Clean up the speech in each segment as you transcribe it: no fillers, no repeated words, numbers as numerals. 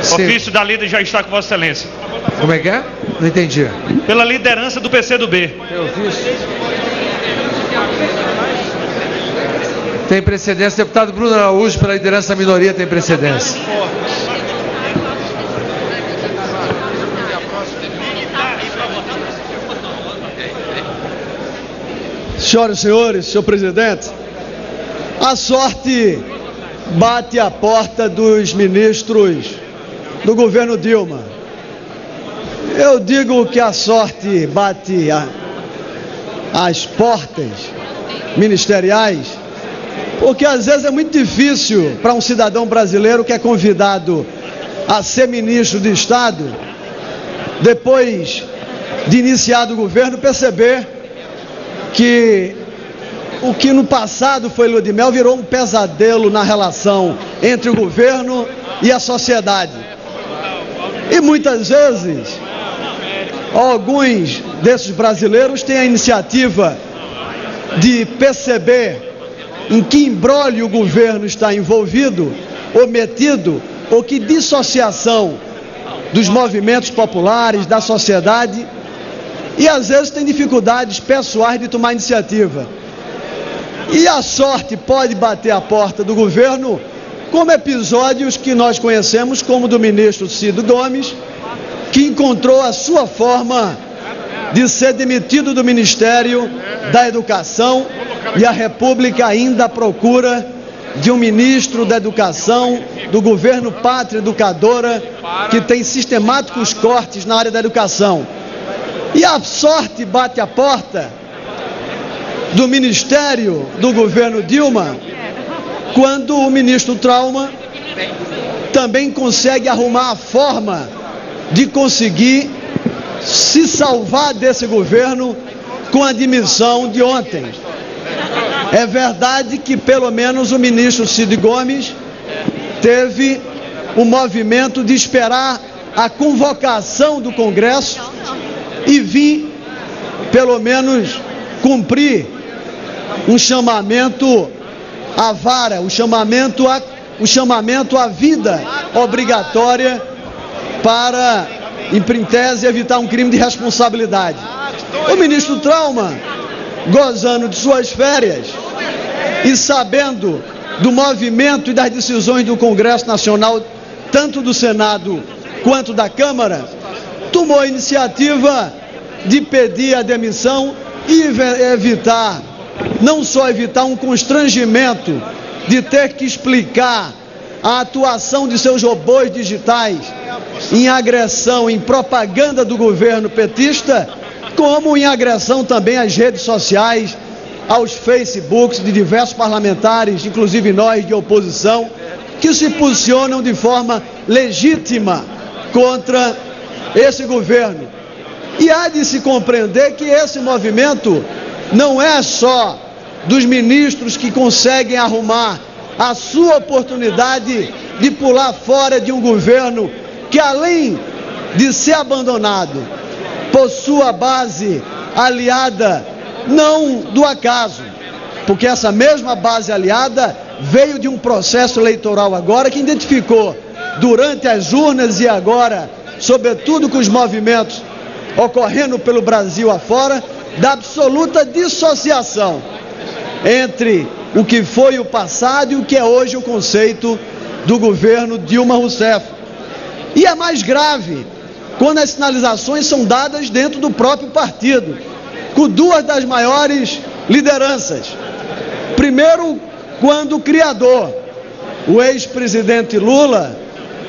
Sim. Ofício da líder já está com Vossa Excelência. Como é que é? Não entendi. Pela liderança do PCdoB. Tem ofício? Tem precedência. Deputado Bruno Araújo, pela liderança da minoria, tem precedência. Senhoras e senhores, senhor presidente, a sorte bate à porta dos ministros do governo Dilma. Eu digo que a sorte bate às portas ministeriais, porque às vezes é muito difícil para um cidadão brasileiro que é convidado a ser ministro de Estado, depois de iniciado o governo, perceber que o que no passado foi lua de mel virou um pesadelo na relação entre o governo e a sociedade. E muitas vezes, alguns desses brasileiros têm a iniciativa de perceber em que imbróglio o governo está envolvido, ou metido, ou que dissociação dos movimentos populares, da sociedade, e às vezes tem dificuldades pessoais de tomar iniciativa. E a sorte pode bater a porta do governo, como episódios que nós conhecemos, como o do ministro Cid Gomes, que encontrou a sua forma de ser demitido do Ministério da Educação, e a República ainda à procura de um ministro da Educação, do governo Pátria Educadora, que tem sistemáticos cortes na área da educação. E a sorte bate a porta do Ministério do governo Dilma, quando o ministro Trauma também consegue arrumar a forma de conseguir se salvar desse governo com a demissão de ontem. É verdade que pelo menos o ministro Cid Gomes teve o movimento de esperar a convocação do Congresso e vir, pelo menos, cumprir um chamamento à vara, o chamamento à vida obrigatória para, em tese, evitar um crime de responsabilidade. O ministro Trauma, gozando de suas férias e sabendo do movimento e das decisões do Congresso Nacional, tanto do Senado quanto da Câmara, tomou a iniciativa de pedir a demissão e evitar, não só evitar um constrangimento de ter que explicar a atuação de seus robôs digitais em agressão, em propaganda do governo petista, como em agressão também às redes sociais, aos Facebooks de diversos parlamentares, inclusive nós de oposição, que se posicionam de forma legítima contra esse governo. E há de se compreender que esse movimento não é só dos ministros que conseguem arrumar a sua oportunidade de pular fora de um governo que, além de ser abandonado, possui a base aliada não do acaso, porque essa mesma base aliada veio de um processo eleitoral agora que identificou durante as urnas e agora, sobretudo com os movimentos ocorrendo pelo Brasil afora, da absoluta dissociação entre o que foi o passado e o que é hoje o conceito do governo Dilma Rousseff. E é mais grave quando as sinalizações são dadas dentro do próprio partido, com duas das maiores lideranças. Primeiro, quando o criador, o ex-presidente Lula,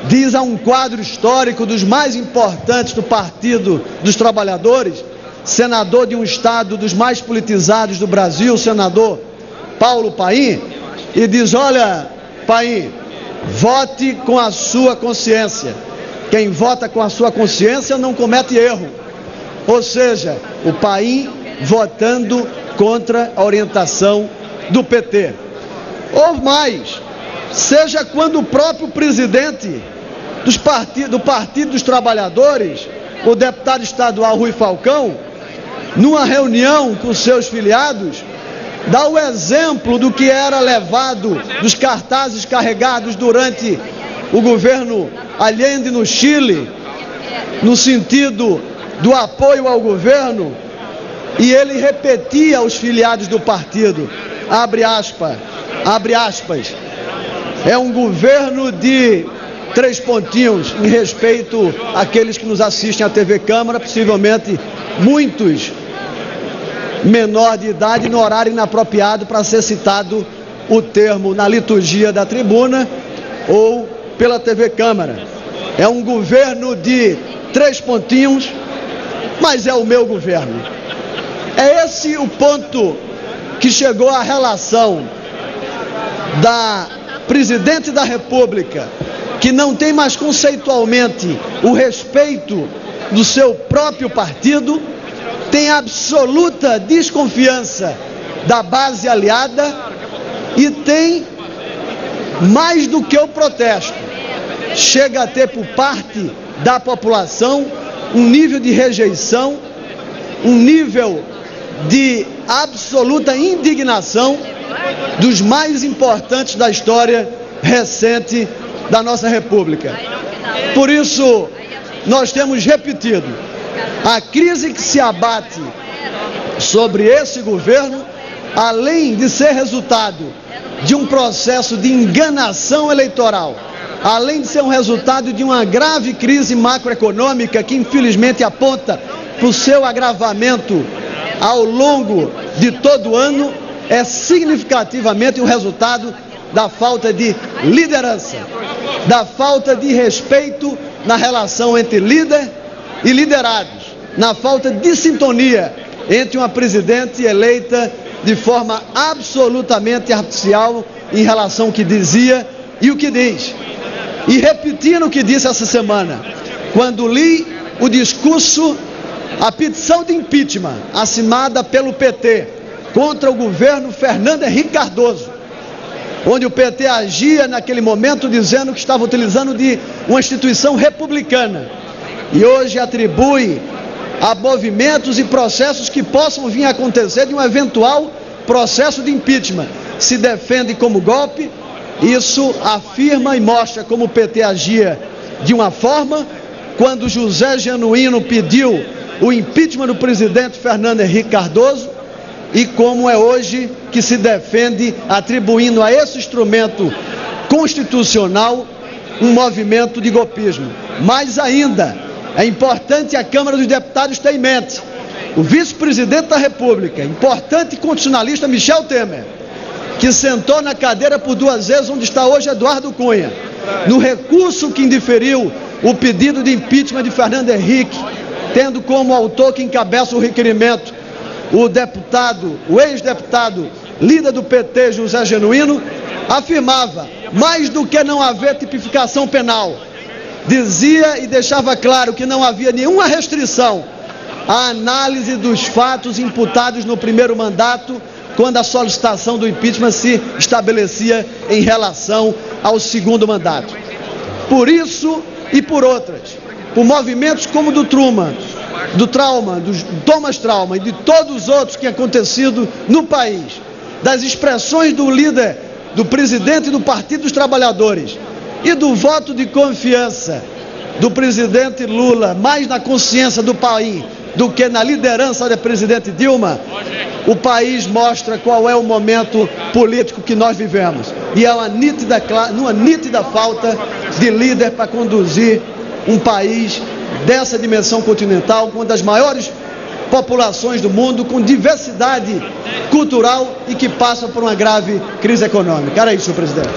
diz a um quadro histórico dos mais importantes do Partido dos Trabalhadores, senador de um estado dos mais politizados do Brasil, o senador Paulo Paim, e diz: olha, Paim, vote com a sua consciência. Quem vota com a sua consciência não comete erro. Ou seja, o Paim votando contra a orientação do PT. Ou mais, seja quando o próprio presidente do Partido dos Trabalhadores, o deputado estadual Rui Falcão, numa reunião com seus filiados, dá o exemplo do que era levado dos cartazes carregados durante o governo Allende no Chile, no sentido do apoio ao governo, e ele repetia aos filiados do partido, abre aspas, é um governo de 3 pontinhos, em respeito àqueles que nos assistem à TV Câmara, possivelmente muitos menor de idade, no horário inapropriado para ser citado o termo na liturgia da tribuna ou pela TV Câmara. É um governo de 3 pontinhos, mas é o meu governo. É esse o ponto que chegou à relação da presidente da República, que não tem mais conceitualmente o respeito do seu próprio partido, tem absoluta desconfiança da base aliada e tem mais do que o protesto. Chega a ter por parte da população um nível de rejeição, um nível de absoluta indignação dos mais importantes da história recente da nossa República. Por isso, nós temos repetido, a crise que se abate sobre esse governo, além de ser resultado de um processo de enganação eleitoral, além de ser um resultado de uma grave crise macroeconômica que infelizmente aponta para o seu agravamento ao longo de todo o ano, é significativamente o resultado da falta de liderança, da falta de respeito na relação entre líder e liderados, na falta de sintonia entre uma presidente eleita de forma absolutamente artificial em relação ao que dizia e o que diz. E repetindo o que disse essa semana, quando li o discurso, a petição de impeachment assinada pelo PT contra o governo Fernando Henrique Cardoso, onde o PT agia naquele momento dizendo que estava utilizando de uma instituição republicana e hoje atribui a movimentos e processos que possam vir a acontecer de um eventual processo de impeachment, se defende como golpe. Isso afirma e mostra como o PT agia de uma forma quando José Genuíno pediu o impeachment do presidente Fernando Henrique Cardoso e como é hoje que se defende atribuindo a esse instrumento constitucional um movimento de golpismo. Mais ainda, é importante a Câmara dos Deputados ter em mente o vice-presidente da República, importante constitucionalista Michel Temer, que sentou na cadeira por 2 vezes onde está hoje Eduardo Cunha, no recurso que indeferiu o pedido de impeachment de Fernando Henrique, tendo como autor que encabeça o requerimento o ex-deputado, líder do PT, José Genuíno, afirmava, mais do que não haver tipificação penal, dizia e deixava claro que não havia nenhuma restrição à análise dos fatos imputados no primeiro mandato, quando a solicitação do impeachment se estabelecia em relação ao segundo mandato. Por isso e por outras, por movimentos como o do Truman, do Thomas Trauma e de todos os outros que têm acontecido no país, das expressões do líder, do presidente do Partido dos Trabalhadores e do voto de confiança do presidente Lula, mais na consciência do país do que na liderança da presidente Dilma, o país mostra qual é o momento político que nós vivemos. E é uma nítida falta de líder para conduzir um país dessa dimensão continental, com uma das maiores populações do mundo, com diversidade cultural e que passa por uma grave crise econômica. Era isso, senhor presidente.